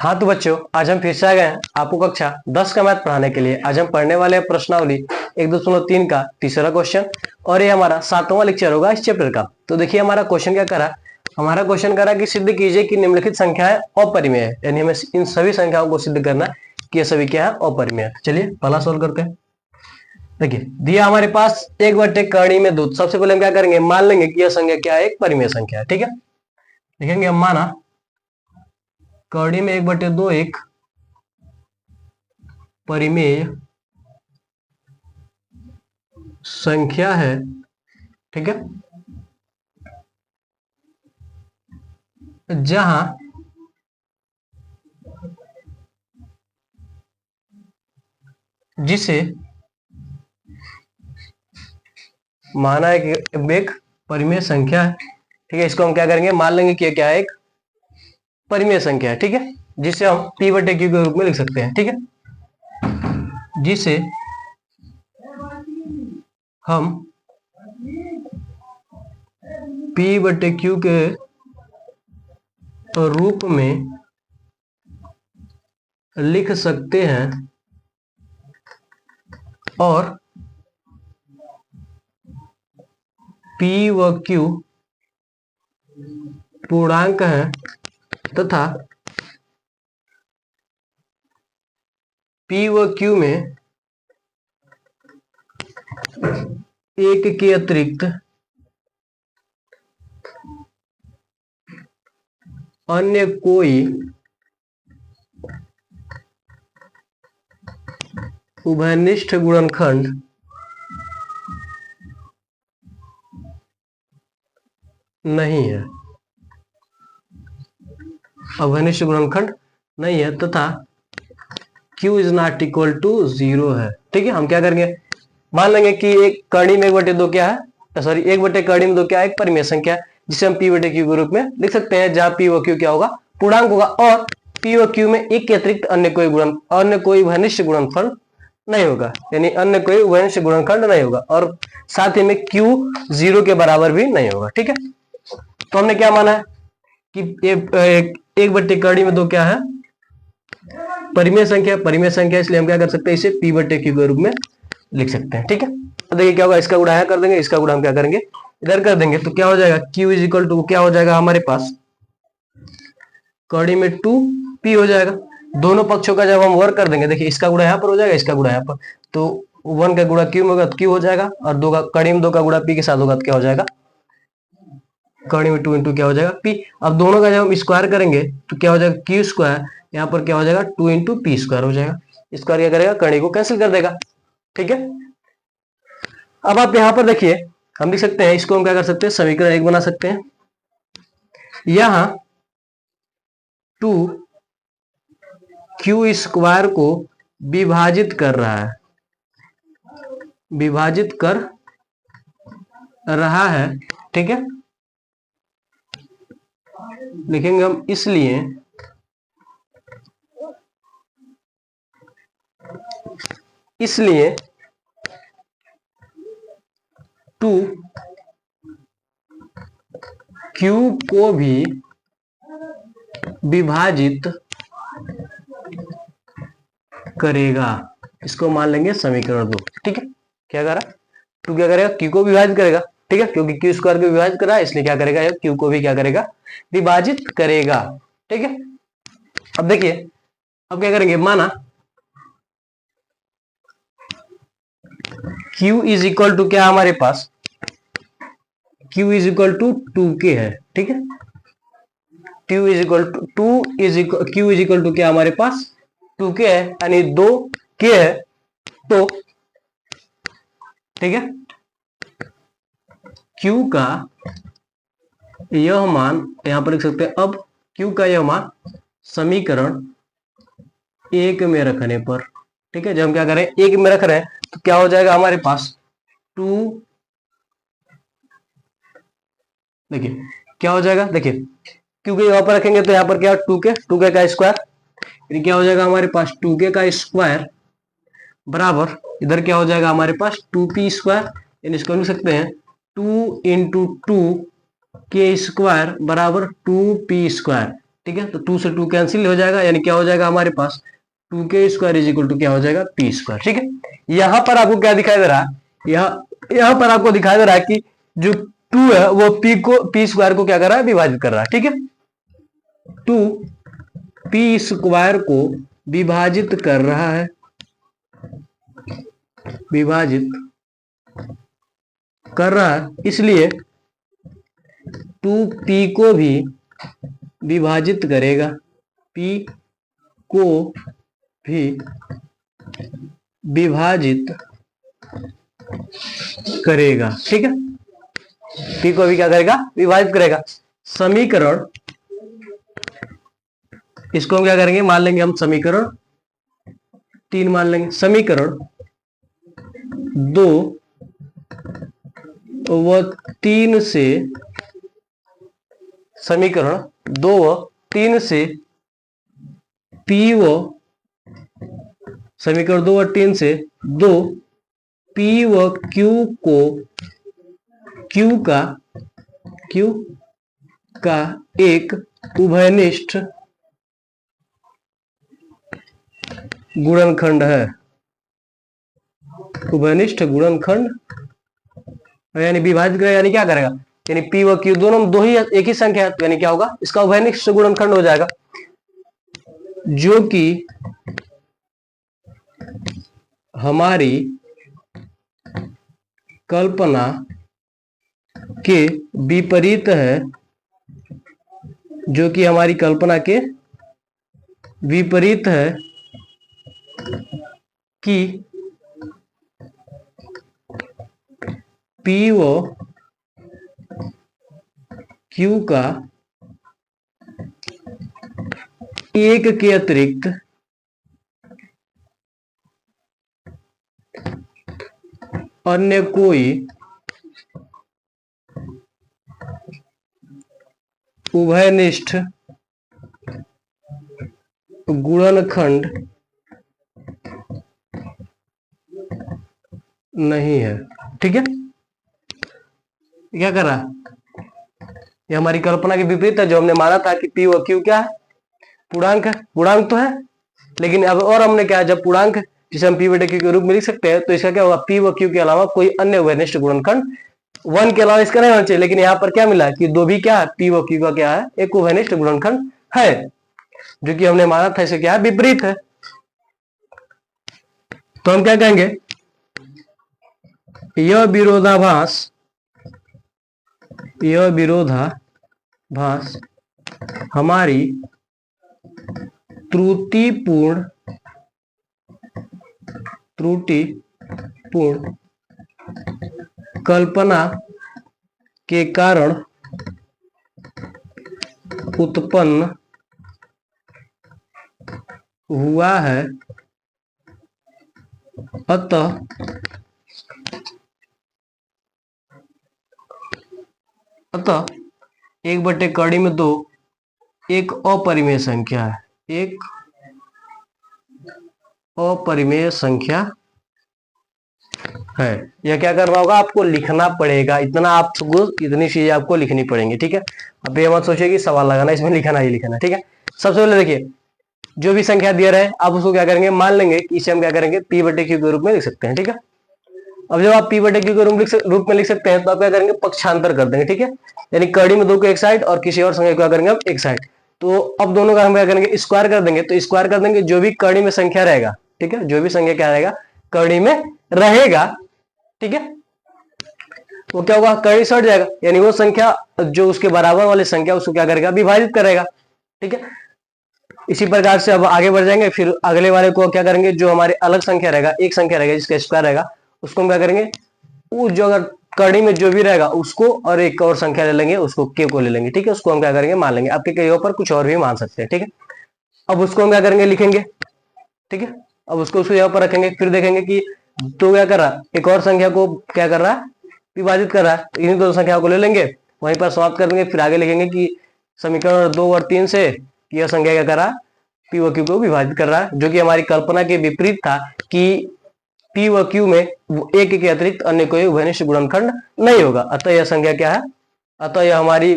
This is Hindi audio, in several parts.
हाँ तो बच्चों, आज हम फिर से आ गए हैं आपको कक्षा 10 का मैथ पढ़ाने के लिए। आज हम पढ़ने वाले हैं प्रश्नावली 1.3 का तीसरा क्वेश्चन, और ये हमारा 7वां लेक्चर होगा इस चैप्टर का। तो देखिए हमारा क्वेश्चन क्या करा, हमारा क्वेश्चन करा कि सिद्ध कीजिए कि निम्नलिखित संख्याएं अपरिमेय है, यानी हमें इन सभी संख्याओं को सिद्ध करना कि ये सभी क्या है, अपरिमेय है। चलिए पहला सोल्व करते हैं। देखिए दिया हमारे पास 1/2 में 2। सबसे पहले हम क्या करेंगे, मान लेंगे कि यह संख्या क्या है, एक परिमेय संख्या है। ठीक है, देखेंगे हम माना कड़ी में 1/2 एक परिमेय संख्या है। ठीक है, जहां जिसे माना है कि एक परिमेय संख्या है। ठीक है, इसको हम क्या करेंगे, मान लेंगे कि क्या है, एक परिमेय संख्या है। ठीक है, जिसे हम p/q के रूप में लिख सकते हैं। ठीक है, जिसे हम p/q के रूप में लिख सकते हैं, और p व q पूर्णांक है तथा p व q में एक के अतिरिक्त अन्य कोई उभयनिष्ठ गुणनखंड नहीं है, उभयनिष्ठ गुणनखंड नहीं है, तथा q is not equal to 0 है। ठीक है, हम क्या करेंगे, मान लेंगे कि एक कड़ी में 1/2 क्या है, सॉरी 1/2 क्या है, एक परिमेय संख्या है, जिसे हम p/q के रूप में लिख सकते हैं, जहां p व q क्या होगा, पूर्णांक होगा, और p व q में एक के अतिरिक्त अन्य कोई उभयनिष्ठ गुणनफल नहीं होगा, यानी अन्य कोई उभयनिष्ठ गुणनखंड नहीं होगा, और साथ ही में q 0 के बराबर भी नहीं होगा। ठीक है, तो हमने क्या माना है कि 1/2 में 2 क्या है, परिमेय संख्या, इसलिए हम क्या कर सकते हैं, इसे p/q के रूप में लिख सकते हैं। ठीक है, तो देखिए क्या होगा, इसका गुणा यहाँ कर देंगे, इसका गुणा हम क्या करेंगे, इधर कर देंगे, तो क्या हो जाएगा, q इज इक्वल टू क्या हो जाएगा हमारे पास, कड़ी में 2p हो जाएगा। दोनों पक्षों का जब हम वर्ग कर देंगे, देखिए इसका गुणा यहाँ पर हो जाएगा, इसका गुणा यहाँ पर, तो 1 का गुणा q में होगा तो q हो जाएगा, और 2 का कड़ी में 2 का गुणा p के साथ होगा तो क्या हो जाएगा, कड़ी में 2 इंटू क्या हो जाएगा, p। अब दोनों का जब हम स्क्वायर करेंगे तो क्या हो जाएगा, q स्क्वायर, यहाँ पर क्या हो जाएगा, 2 इंटू p स्क्वायर हो जाएगा। स्क्वायर क्या करेगा, कड़ी को कैंसिल कर देगा। ठीक है, अब आप यहाँ पर देखिए, हम लिख सकते हैं, इसको हम क्या कर सकते हैं, समीकरण 1 बना सकते हैं। यहां 2q स्क्वायर को विभाजित कर रहा है, ठीक है, लिखेंगे हम, इसलिए इसलिए 2q को भी विभाजित करेगा। इसको मान लेंगे समीकरण 2। ठीक है, क्या करा, 2 क्या करेगा, q को विभाजित करेगा। ठीक है, क्योंकि q स्क्वायर को विभाजित कर रहा है, इसलिए क्या करेगा, q को भी क्या करेगा, विभाजित करेगा। ठीक है, अब देखिए, अब क्या करेंगे, माना q इज इक्वल टू क्या हमारे पास, q is equal to 2k है। ठीक है, q इज इक्वल टू क्या हमारे पास, 2k है, यानी 2k है, तो ठीक है, q का यह मान यहां पर लिख सकते हैं। अब q का यह मान समीकरण 1 में रखने पर, ठीक है, जब हम क्या करें, 1 में रख रहे हैं तो क्या हो जाएगा हमारे पास 2, देखिए क्या हो जाएगा, देखिए क्योंकि यहाँ पर रखेंगे तो यहाँ पर क्या, 2k का स्क्वायर, यानी क्या हो जाएगा हमारे पास 2k का स्क्वायर बराबर, इधर क्या हो जाएगा हमारे पास 2p स्क्वायर, यानी इसको लिख सकते हैं 2 इंटू 2 के स्क्वायर बराबर 2p स्क्वायर। ठीक है, तो 2 से 2 कैंसिल हो जाएगा, यानी क्या हो जाएगा हमारे पास 2k² इज इक्वल टू क्या हो जाएगा p²। ठीक है, यहां पर आपको क्या दिखाई दे रहा है, यहां पर आपको दिखाई दे रहा है कि जो 2 है वो p² को क्या कर रहा है, विभाजित कर रहा है। ठीक है, 2 p² को विभाजित कर रहा है, विभाजित कर रहा है, इसलिए 2p को भी विभाजित करेगा, p को भी विभाजित करेगा। ठीक है, p को भी क्या करेगा, विभाजित करेगा। समीकरण, इसको हम क्या करेंगे, मान लेंगे हम समीकरण 3 मान लेंगे। समीकरण 2 व 3 से, समीकरण 2 व 3 से p व, समीकरण 2 व 3 से 2 p व q को, q का एक उभयनिष्ठ गुणनखंड है, उभयनिष्ठ गुणनखंड, यानी विभाजित करेगा, यानी क्या करेगा, यानी p व q दोनों दो ही एक ही संख्या है, यानी क्या होगा, इसका उभयनिष्ठ गुणनखंड हो जाएगा, जो कि हमारी कल्पना के विपरीत है, जो कि हमारी कल्पना के विपरीत है कि p व q का एक के अतिरिक्त अन्य कोई उभयनिष्ठ गुणनखंड नहीं है। ठीक है, क्या कर रहा है, ये हमारी कल्पना के विपरीत है, जो हमने माना था कि p व q क्या है, पूर्णांक है, पूर्णांक तो है, लेकिन अब और हमने क्या, जब पूर्णांक जिसे हम p बटे q के रूप में लिख सकते हैं, तो इसका क्या होगा, p व q के अलावा कोई अन्य उभयनिष्ठ गुणनखंड 1 के अलावा इसका नहीं होना चाहिए, लेकिन यहाँ पर क्या मिला कि 2 भी क्या है, p व q का क्या है, एक उभयनिष्ठ गुणनखंड है, जो कि हमने माना था इसे क्या है, विपरीत है। तो हम क्या कहेंगे, यह विरोधाभास हमारी त्रुटिपूर्ण कल्पना के कारण उत्पन्न हुआ है, अतः अतः 1/2 एक अपरिमेय संख्या है, एक अपरिमेय संख्या है। यह क्या करना होगा, आपको लिखना पड़ेगा, इतना आपको, इतनी चीजें आपको लिखनी पड़ेंगी। ठीक है, अब ये मत सोचिए कि सवाल लगाना, इसमें लिखना ही लिखना। ठीक है, सबसे पहले देखिए, जो भी संख्या दिया रहे आप उसको क्या करेंगे, मान लेंगे कि इसे हम क्या करेंगे, p बटे q के रूप में लिख सकते हैं। ठीक है, अब जब आप p बटे q के रूप में लिख सकते हैं, तो आप क्या करेंगे, पक्षांतर कर देंगे। ठीक है, यानी कड़ी में 2 को एक साइड और किसी और संख्या को क्या करेंगे हम एक साइड, तो अब दोनों का हम क्या करेंगे, स्क्वायर कर देंगे। तो स्क्वायर कर देंगे, जो भी कड़ी में संख्या रहेगा, ठीक है, जो भी संख्या क्या रहेगा, कड़ी में रहेगा, ठीक है, वो क्या होगा, कड़ी सट जाएगा, यानी वो संख्या जो उसके बराबर वाली संख्या उसको क्या करेगा, विभाजित करेगा। ठीक है, इसी प्रकार से अब आगे बढ़ जाएंगे, फिर अगले वाले को क्या करेंगे, जो हमारे अलग संख्या रहेगा, एक संख्या रहेगा जिसका स्क्वायर रहेगा, उसको हम क्या करेंगे, वो जो अगर कड़ी में जो भी रहेगा उसको, और एक और संख्या ले लेंगे, उसको के को ले लेंगे। ठीक है, उसको हम क्या करेंगे, मान लेंगे, आपके कई पर कुछ और भी मान सकते हैं। ठीक है, अब उसको हम क्या करेंगे, लिखेंगे। ठीक है, अब उसको यहाँ पर रखेंगे, फिर देखेंगे कि तो क्या कर रहा है, एक और संख्या को क्या कर रहा है, विभाजित कर रहा है, इन्हीं दो संख्याओं को ले लेंगे, वहीं पर समाप्त कर देंगे। फिर आगे लिखेंगे कि समीकरण 2 और 3 से यह संख्या क्या कर रहा है, p व q को विभाजित कर रहा है, जो कि हमारी कल्पना के विपरीत था कि p व q में एक के अतिरिक्त अन्य कोई उभयनिष्ठ गुणनखंड नहीं होगा। अतः यह संख्या क्या है, अतः यह हमारी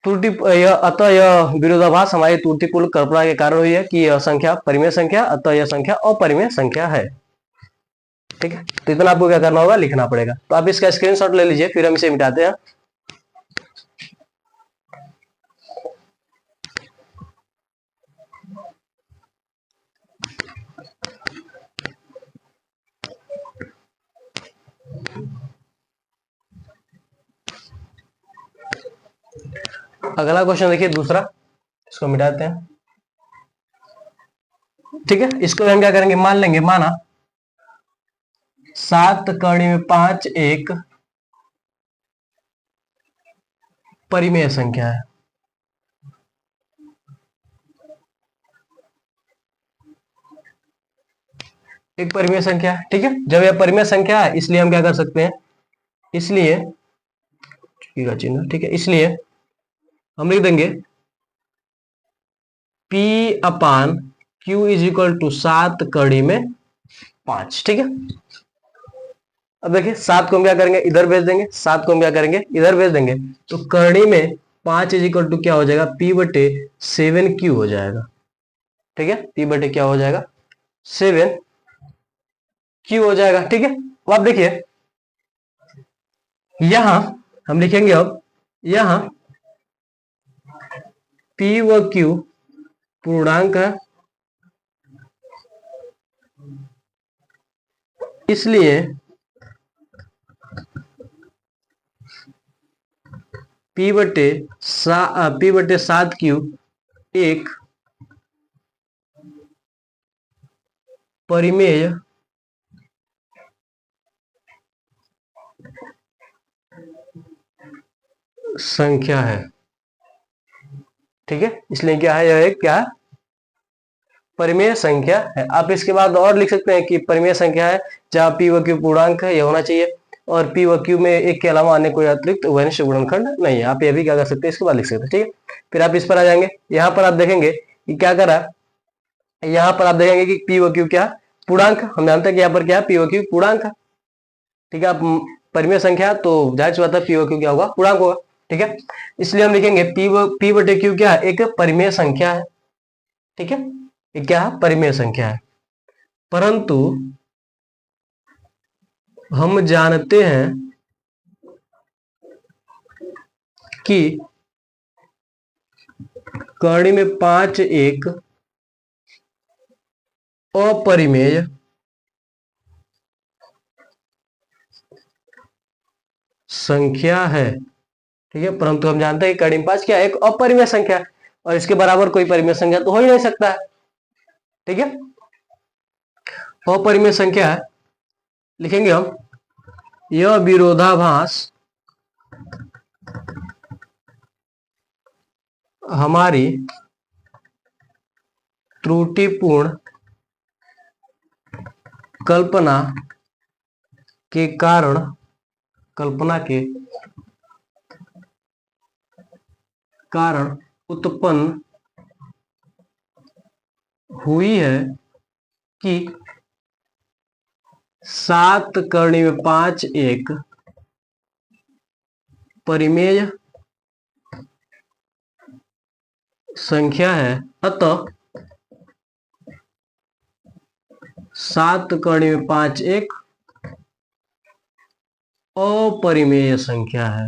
त्रुटि अतः यह विरोधाभास हमारी त्रुटिपूर्ण कल्पना के कारण हुई है कि यह संख्या परिमेय संख्या, अतः यह संख्या अपरिमेय संख्या है। ठीक है, तो इतना आपको क्या करना होगा, लिखना पड़ेगा। तो आप इसका स्क्रीनशॉट ले लीजिए, फिर हम इसे मिटाते हैं। अगला क्वेश्चन देखिए दूसरा, इसको मिटाते हैं। ठीक है, इसको हम क्या करेंगे, मान लेंगे, माना 7 कड़ी में 5 एक परिमेय संख्या है। एक परिमेय संख्या है। ठीक है, जब यह परिमेय संख्या है इसलिए हम क्या कर सकते हैं, इसलिए चिन्ह, ठीक है, इसलिए हम लिख देंगे P अपान Q इज इक्वल टू 7 कड़ी में 5। ठीक है, अब देखिए 7 को हम क्या करेंगे, इधर भेज देंगे, 7 को हम क्या करेंगे, इधर भेज देंगे, तो कड़ी में 5 इज इक्वल टू क्या हो जाएगा, P बटे 7Q हो जाएगा। ठीक है, P बटे क्या हो जाएगा, 7Q हो जाएगा। ठीक है, अब आप देखिए यहां हम लिखेंगे, अब यहां P व Q पूर्णांक है, इसलिए P बटे 7Q एक परिमेय संख्या है। ठीक है, इसलिए क्या है, यह एक क्या है, परिमेय संख्या है। आप इसके बाद और लिख सकते हैं कि परिमेय संख्या है जहां P व Q पूर्णांक है, यह होना चाहिए, और P व Q में एक के अलावा अन्य कोई अतिरिक्त वैनिष्ठ गुणनखंड नहीं है। आप ये भी क्या कर सकते हैं, इसके बाद लिख सकते हैं। ठीक है, फिर आप इस पर आ जाएंगे, यहाँ पर आप देखेंगे कि क्या करा, यहाँ पर आप देखेंगे कि P व Q क्या पूर्णांक, हम जानते हैं कि यहाँ पर क्या है, P व Q पूर्णांक है। ठीक है, आप परिमेय संख्या तो जाहिर सी बात है P व Q क्या होगा, पूर्णांक होगा। ठीक है, इसलिए हम लिखेंगे P बटे Q क्या है, एक परिमेय संख्या है। ठीक है, ये क्या है, परिमेय संख्या है, परंतु हम जानते हैं कि कड़ी में 5 एक अपरिमेय संख्या है। ठीक है, परंतु हम जानते हैं कि कड़ी में 5 क्या है, एक अपरिमेय संख्या है, और इसके बराबर कोई परिमेय संख्या तो हो ही नहीं सकता है। ठीक है, अपरिमेय संख्या है, लिखेंगे हम, यह विरोधाभास हमारी त्रुटिपूर्ण कल्पना के कारण उत्पन्न हुई है कि 7 कड़ी में 5 एक परिमेय संख्या है, अतः 7 कड़ी में 5 एक अपरिमेय संख्या है।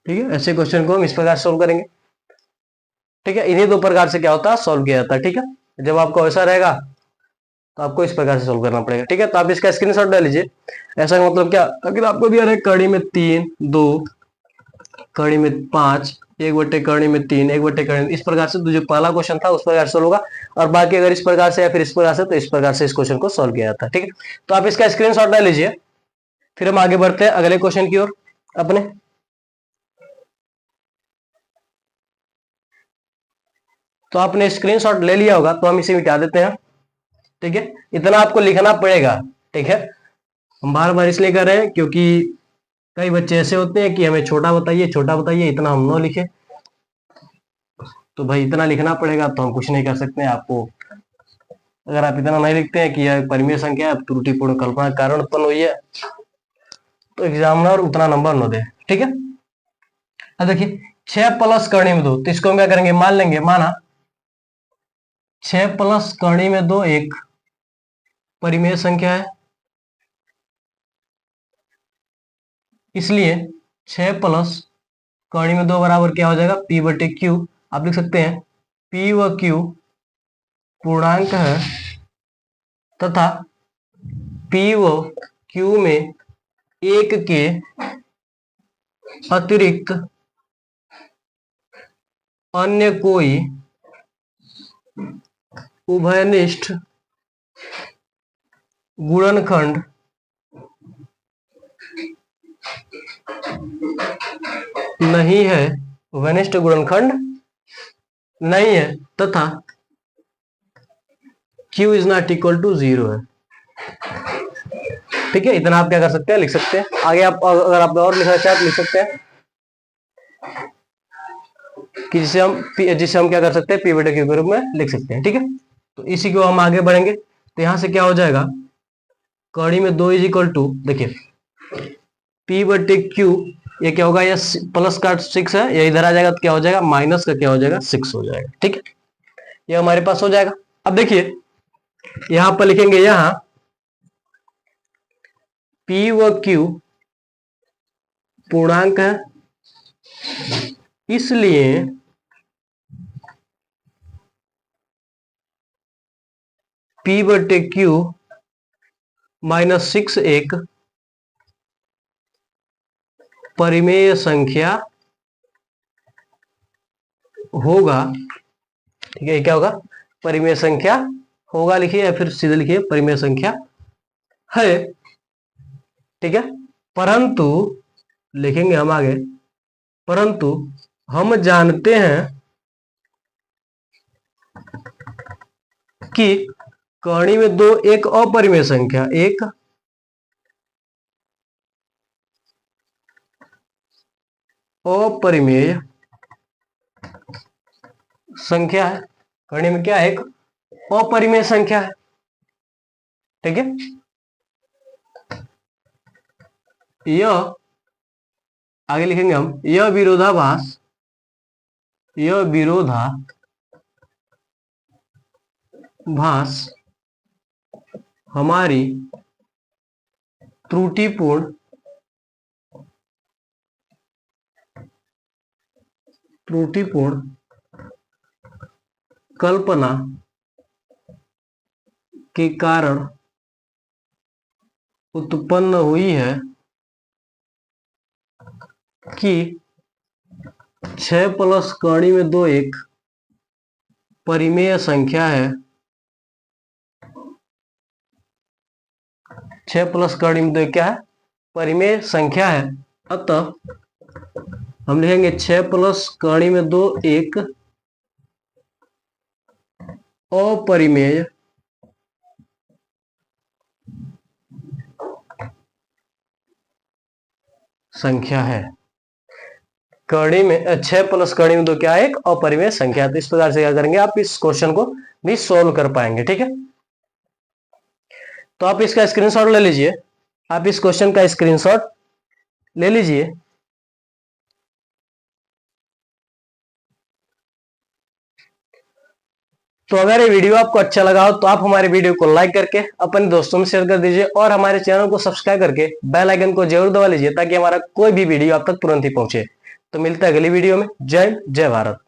ठीक है, ऐसे क्वेश्चन को हम इस प्रकार सोल्व करेंगे। ठीक है, इन्हीं दो प्रकार से क्या होता है, सोल्व किया जाता है। ठीक है, जब आपको ऐसा रहेगा तो आपको इस प्रकार से सोल्व करना पड़ेगा। ठीक है, तो आप इसका स्क्रीनशॉट ले लीजिए। ऐसा का मतलब क्या, अगर आपको दिया है कड़ी में 3 2 कड़ी में 5 1 बटे कड़ी में 3 1 बटे कड़ी में, इस प्रकार से जो पहला क्वेश्चन था उस प्रकार सोल्व होगा, और बाकी अगर इस प्रकार से या फिर इस प्रकार से, तो इस प्रकार से इस क्वेश्चन को सोल्व किया जाता है। ठीक है, तो आप इसका स्क्रीनशॉट ले लीजिए, फिर हम आगे बढ़ते हैं अगले क्वेश्चन की ओर अपने। तो आपने स्क्रीनशॉट ले लिया होगा, तो हम इसे मिटा देते हैं। ठीक है, इतना आपको लिखना पड़ेगा। ठीक है, हम बार बार इसलिए कर रहे हैं क्योंकि कई बच्चे ऐसे होते हैं कि हमें छोटा बताइए, इतना हम न लिखे, तो भाई इतना लिखना पड़ेगा, तो हम कुछ नहीं कर सकते हैं। आपको अगर आप इतना नहीं लिखते हैं कि यह परिमेय संख्या है, त्रुटिपूर्ण कल्पना के कारण उत्पन्न हुई है, तो एग्जामिनर उतना नंबर न दे। ठीक है, अब देखिए 6 प्लस करनी में 2, तो इसको हम क्या करेंगे, मान लेंगे, माना 6 प्लस करनी में 2 एक परिमेय संख्या है, इसलिए 6 प्लस करनी में 2 बराबर क्या हो जाएगा, P बटे Q। आप लिख सकते हैं P व Q पूर्णांक है तथा P व Q में 1 के अतिरिक्त अन्य कोई उभयनिष्ठ गुणनखंड नहीं है, उभयनिष्ठ गुणनखंड नहीं है तथा Q is not equal to 0 है। ठीक है, इतना आप क्या कर सकते हैं, लिख सकते हैं। आगे आप अगर आप और लिखना चाहें तो लिख सकते हैं कि जिसे हम क्या कर सकते हैं, P बटे Q के रूप में लिख सकते हैं। ठीक है, तो इसी को हम आगे बढ़ेंगे। तो यहां से क्या हो जाएगा, कड़ी में 2 इज इक्वल टू, देखिए P बटे Q, ये क्या होगा, ये प्लस का 6 है, ये इधर आ जाएगा तो क्या हो जाएगा, माइनस का क्या हो जाएगा, 6 हो जाएगा। ठीक है, ये हमारे पास हो जाएगा। अब देखिए यहां पर लिखेंगे, यहां P व Q पूर्णांक है, इसलिए P बटे Q माइनस 6 एक परिमेय संख्या होगा। ठीक है, क्या होगा, परिमेय संख्या होगा लिखिए, या फिर सीधे लिखिए परिमेय संख्या है। ठीक है, परंतु लिखेंगे हम आगे, परंतु हम जानते हैं कि कड़ी में 2 एक अपरिमेय संख्या, एक अपरिमेय संख्या है, कड़ी में क्या है, एक अपरिमेय संख्या है। ठीक है, यह आगे लिखेंगे हम, यह विरोधाभास, यह विरोधाभास हमारी त्रुटिपूर्ण कल्पना के कारण उत्पन्न हुई है कि 6 प्लस कड़ी में 2 एक परिमेय संख्या है, 6 प्लस कड़ी में 2 एक क्या है, परिमेय संख्या है। अतः हम लिखेंगे 6 प्लस कड़ी में 2 एक अपरिमेय संख्या है। कड़ी में 6 प्लस कड़ी में 2 क्या है, एक अपरिमेय संख्या। तो इस प्रकार से क्या करेंगे, आप इस क्वेश्चन को भी सोल्व कर पाएंगे। ठीक है, तो आप इसका स्क्रीनशॉट ले लीजिए, आप इस क्वेश्चन का स्क्रीनशॉट ले लीजिए। तो अगर ये वीडियो आपको अच्छा लगा हो तो आप हमारे वीडियो को लाइक करके अपने दोस्तों में शेयर कर दीजिए और हमारे चैनल को सब्सक्राइब करके बेल आइकन को जरूर दबा लीजिए ताकि हमारा कोई भी वीडियो आप तक तुरंत ही पहुंचे। तो मिलता है अगली वीडियो में। जय हिंद, जय भारत।